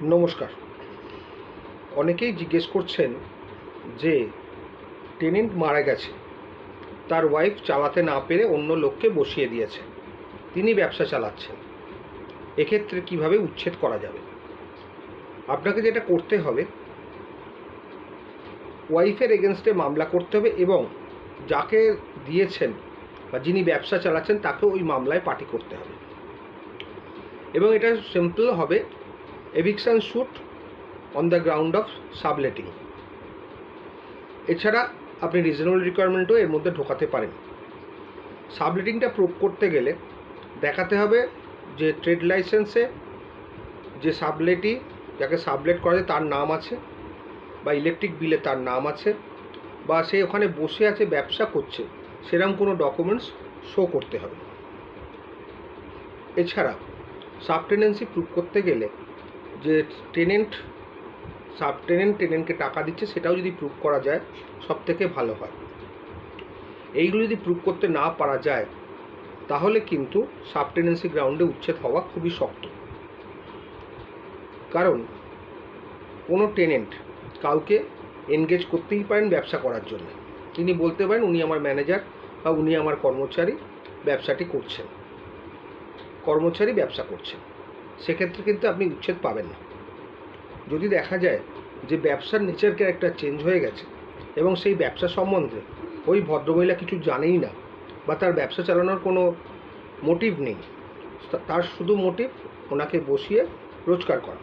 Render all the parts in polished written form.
নমস্কার। অনেকেই জিজ্ঞেস করছেন যে টেনেন্ট মারা গেছে, তার ওয়াইফ চালাতে না পেরে অন্য লোককে বসিয়ে দিয়েছে, তিনি ব্যবসা চালাচ্ছেন, এক্ষেত্রে কিভাবে উচ্ছেদ করা যাবে? আপনাকে যেটা করতে হবে, ওয়াইফের এগেনস্টে মামলা করতে হবে এবং যাকে দিয়েছেন বা যিনি ব্যবসা চালাচ্ছেন তাকেও ওই মামলায় পার্টি করতে হবে। এবং এটা সিম্পল হবে, eviction suit on the ground of subletting. এছাড়া আপনি রিজনেবল রিকোয়ারমেন্টও এর মধ্যে ঢোকাতে পারেন। সাবলেটিংটা প্রুভ করতে গেলে দেখাতে হবে যে ট্রেড লাইসেন্সে যে সাবলেটি, যাকে সাবলেট করা যায় তার নাম আছে, বা ইলেকট্রিক বিলে তার নাম আছে, বা সে ওখানে বসে আছে ব্যবসা করছে, সেরকম কোনো ডকুমেন্টস শো করতে হবে। এছাড়া সাবটেনেন্সি প্রুভ করতে গেলে যে টেনেন্টকে টাকা দিচ্ছে সেটাও যদি প্রুভ করা যায় সব থেকে ভালো হয়। এইগুলো যদি প্রুভ করতে না পারা যায় তাহলে কিন্তু সাবটেনেন্সি গ্রাউন্ডে উচ্ছেদ হওয়া খুবই শক্ত। কারণ কোনো টেনেন্ট কাউকে এনগেজ করতেই পারেন ব্যবসা করার জন্য। তিনি বলতে পারেন উনি আমার ম্যানেজার বা উনি আমার কর্মচারী, ব্যবসাটি করছেন, কর্মচারী ব্যবসা করছেন, সেক্ষেত্রে কিন্তু আপনি উচ্ছেদ পাবেন না। যদি দেখা যায় যে ব্যবসার নেচার ক্যারেক্টার চেঞ্জ হয়ে গেছে এবং সেই ব্যবসা সম্বন্ধে ওই ভদ্রমহিলা কিছু জানেই না, বা তার ব্যবসা চালানোর কোনো মোটিভ নেই, তার শুধু মোটিভ ওনাকে বসিয়ে রোজগার করা,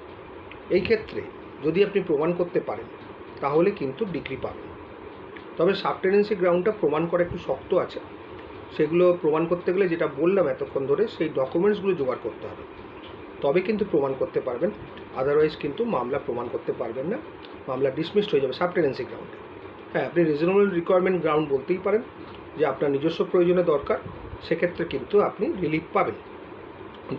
এই ক্ষেত্রে যদি আপনি প্রমাণ করতে পারেন তাহলে কিন্তু ডিগ্রি পাবেন। তবে সাবটেনেন্সি গ্রাউন্ডটা প্রমাণ করা একটু শক্ত আছে। সেগুলো প্রমাণ করতে গেলে যেটা বললাম এতক্ষণ ধরে, সেই ডকুমেন্টসগুলো জোগাড় করতে হবে, তবে কিন্তু প্রমাণ করতে পারবেন। আদারওয়াইজ কিন্তু মামলা প্রমাণ করতে পারবেন না, মামলা ডিসমিসড হয়ে যাবে সাবটেনেন্সি গ্রাউন্ডে। হ্যাঁ, আপনি রিজনেবল রিকোয়ারমেন্ট গ্রাউন্ড বলতেই পারেন যে আপনার নিজস্ব প্রয়োজনে দরকার, সেক্ষেত্রে কিন্তু আপনি রিলিফ পাবেন।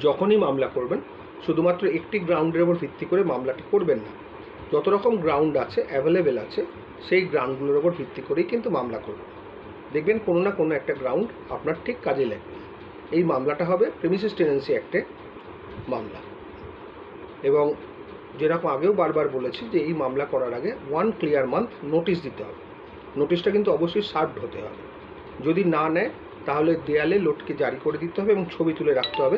যখনই মামলা করবেন শুধুমাত্র একটি গ্রাউন্ডের উপর ভিত্তি করে মামলাটি করবেন না। যত রকম গ্রাউন্ড আছে, অ্যাভেলেবেল আছে, সেই গ্রাউন্ডগুলোর উপর ভিত্তি করেই কিন্তু মামলা করবেন। দেখবেন কোনো না কোনো একটা গ্রাউন্ড আপনার ঠিক কাজে লাগবে। এই মামলাটা হবে প্রেমিসিস টেনেন্সি অ্যাক্টে মামলা। এবং যেরকম আগেও বারবার বলেছি যে এই মামলা করার আগে 1 ক্লিয়ার মান্থ নোটিশ দিতে হবে। নোটিশটা কিন্তু অবশ্যই সার্ভড হতে হবে। যদি না নেয় তাহলে দেয়ালে লটকে জারি করে দিতে হবে এবং ছবি তুলে রাখতে হবে,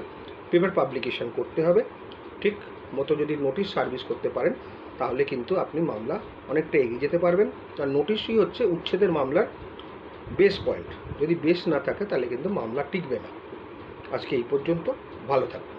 পেপার পাবলিকেশন করতে হবে। ঠিক মতো যদি নোটিশ সার্ভিস করতে পারেন তাহলে কিন্তু আপনি মামলা অনেকটা এগিয়ে যেতে পারবেন। আর নোটিশই হচ্ছে উচ্ছেদের মামলার বেস পয়েন্ট। যদি বেস না থাকে তাহলে কিন্তু মামলা টিকবে না। আজকে এই পর্যন্ত, ভালো থাকুন।